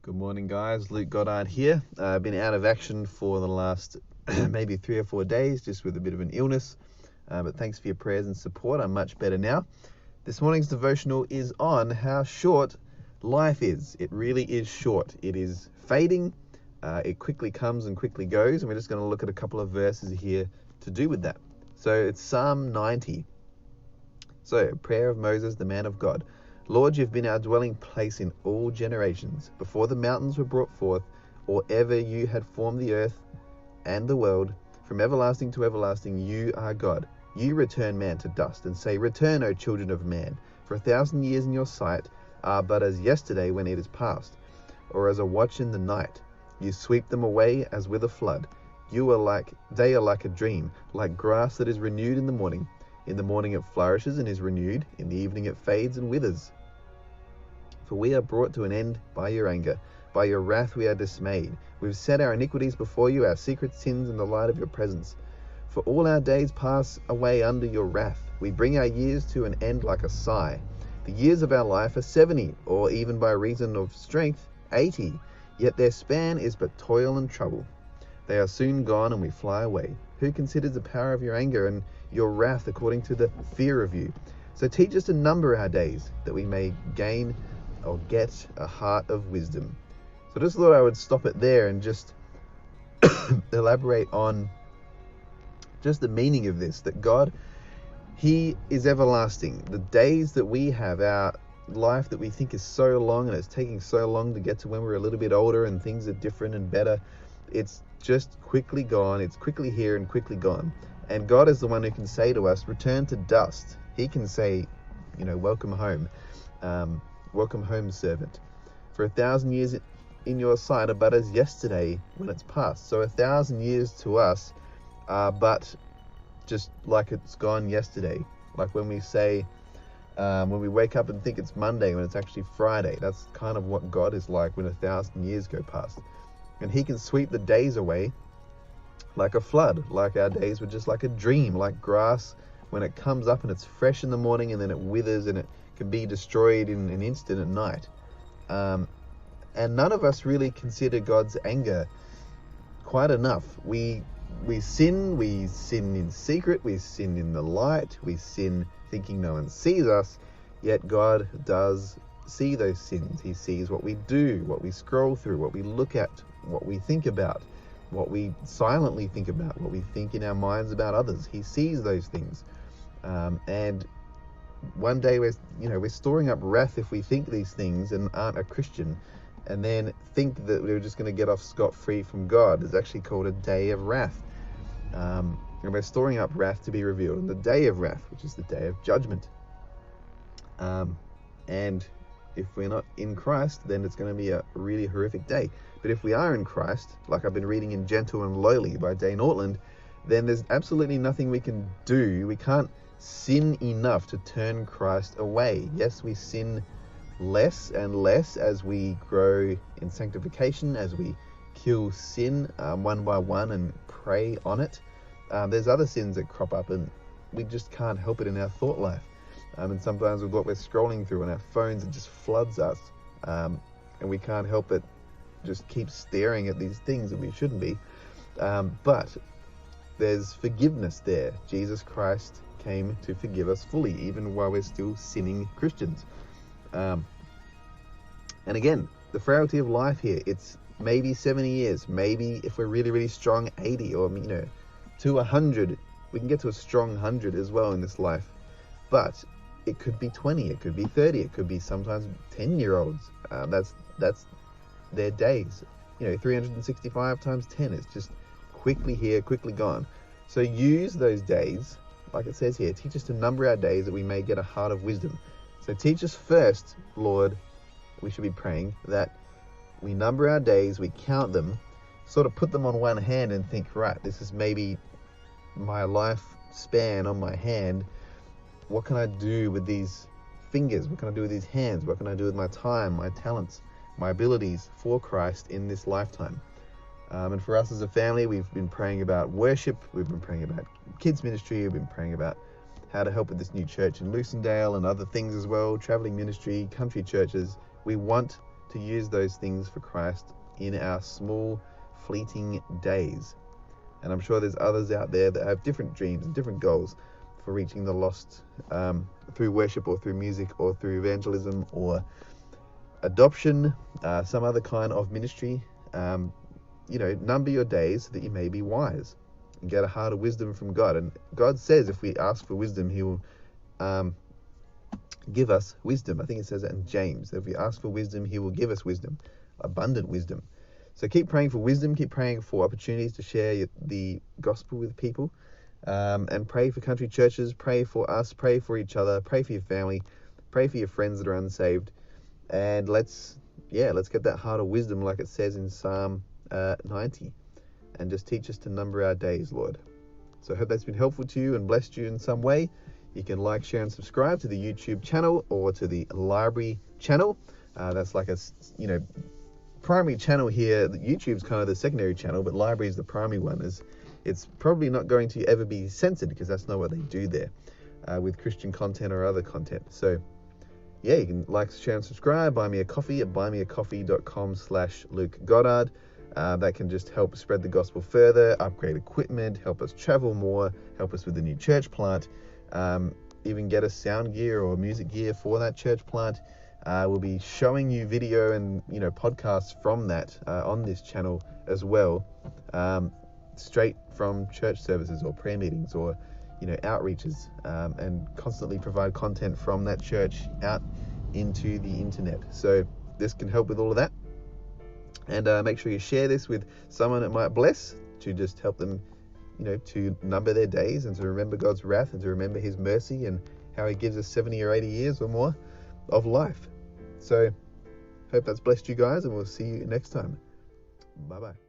Good morning, guys. Luke Goddard here. I've been out of action for the last maybe 3 or 4 days, just with a bit of an illness. But thanks for your prayers and support. I'm much better now. This morning's devotional is on how short life is. It really is short. It is fading. It quickly comes and quickly goes. And we're just going to look at a couple of verses here to do with that. So it's Psalm 90. So, prayer of Moses, the man of God. Lord, you've been our dwelling place in all generations. Before the mountains were brought forth, or ever you had formed the earth and the world, from everlasting to everlasting, you are God. You return man to dust, and say, Return, O children of man. For 1,000 years in your sight are but as yesterday when it is past, or as a watch in the night. You sweep them away as with a flood. They are like a dream, like grass that is renewed in the morning. In the morning it flourishes and is renewed. In the evening it fades and withers. For we are brought to an end by your anger. By your wrath we are dismayed. We've set our iniquities before you, our secret sins in the light of your presence. For all our days pass away under your wrath. We bring our years to an end like a sigh. The years of our life are 70, or even by reason of strength, 80. Yet their span is but toil and trouble. They are soon gone and we fly away. Who considers the power of your anger and your wrath according to the fear of you? So teach us to number our days, that we may gain or get a heart of wisdom. So I just thought I would stop it there and just elaborate on just the meaning of this, that God, He is everlasting. The days that we have, our life that we think is so long and it's taking so long to get to when we're a little bit older and things are different and better, it's just quickly gone. It's quickly here and quickly gone. And God is the one who can say to us, return to dust. He can say, welcome home. Welcome home, servant. For 1,000 years in your sight are but as yesterday when it's past. So 1,000 years to us are but just like it's gone yesterday. Like when we say, when we wake up and think it's Monday when it's actually Friday. That's kind of what God is like when 1,000 years go past. And He can sweep the days away like a flood, like our days were just like a dream, like grass when it comes up and it's fresh in the morning and then it withers and it can be destroyed in an instant at night. And none of us really consider God's anger quite enough. We sin in secret, we sin in the light, we sin thinking no one sees us, yet God does see those sins. He sees what we do, what we scroll through, what we look at, what we think about, what we silently think about, what we think in our minds about others. He sees those things. And one day we're storing up wrath if we think these things and aren't a Christian, and then think that we're just going to get off scot-free from God. It's actually called a day of wrath. And we're storing up wrath to be revealed on the day of wrath, which is the day of judgment. And if we're not in Christ, then it's going to be a really horrific day. But if we are in Christ, like I've been reading in Gentle and Lowly by Dane Ortland, then there's absolutely nothing we can do. We can't sin enough to turn Christ away. Yes, we sin less and less as we grow in sanctification, as we kill sin one by one and pray on it. There's other sins that crop up and we just can't help it in our thought life. And sometimes with what we're scrolling through on our phones, it just floods us. And we can't help it just keep staring at these things that we shouldn't be. But there's forgiveness there. Jesus Christ came to forgive us fully, even while we're still sinning Christians. And again, the frailty of life here, it's maybe 70 years, maybe if we're really, really strong, 80, or, to 100. We can get to a strong 100 as well in this life. But it could be 20, it could be 30, it could be sometimes 10-year-olds. That's their days. 365 times 10 is just quickly here, quickly gone. So use those days, like it says here, teach us to number our days that we may get a heart of wisdom. So teach us first, Lord, we should be praying that we number our days, we count them, sort of put them on one hand and think, right, this is maybe my life span on my hand. What can I do with these fingers? What can I do with these hands? What can I do with my time, my talents, my abilities for Christ in this lifetime? And for us as a family, we've been praying about worship. We've been praying about kids ministry. We've been praying about how to help with this new church in Lucindale and other things as well, traveling ministry, country churches. We want to use those things for Christ in our small, fleeting days. And I'm sure there's others out there that have different dreams and different goals for reaching the lost through worship or through music or through evangelism or adoption, some other kind of ministry. Number your days so that you may be wise and get a heart of wisdom from God. And God says if we ask for wisdom, he will give us wisdom. I think it says that in James, that if we ask for wisdom, he will give us wisdom, abundant wisdom. So keep praying for wisdom, keep praying for opportunities to share the gospel with people, and pray for country churches, pray for us, pray for each other, pray for your family, pray for your friends that are unsaved, and let's get that heart of wisdom like it says in Psalm 90, and just teach us to number our days, Lord. So I hope that's been helpful to you and blessed you in some way. You can like, share, and subscribe to the YouTube channel or to the library channel. That's like a, primary channel here. YouTube's kind of the secondary channel, but library is the primary one. It's probably not going to ever be censored because that's not what they do there with Christian content or other content. So yeah, you can like, share, and subscribe. Buy me a coffee at buymeacoffee.com/Luke Goddard. That can just help spread the gospel further, upgrade equipment, help us travel more, help us with the new church plant, even get us sound gear or music gear for that church plant. We'll be showing you video and podcasts from that on this channel as well, straight from church services or prayer meetings or outreaches, and constantly provide content from that church out into the internet. So this can help with all of that. And make sure you share this with someone it might bless, to just help them, to number their days and to remember God's wrath and to remember his mercy and how he gives us 70 or 80 years or more of life. So hope that's blessed you guys, and we'll see you next time. Bye-bye.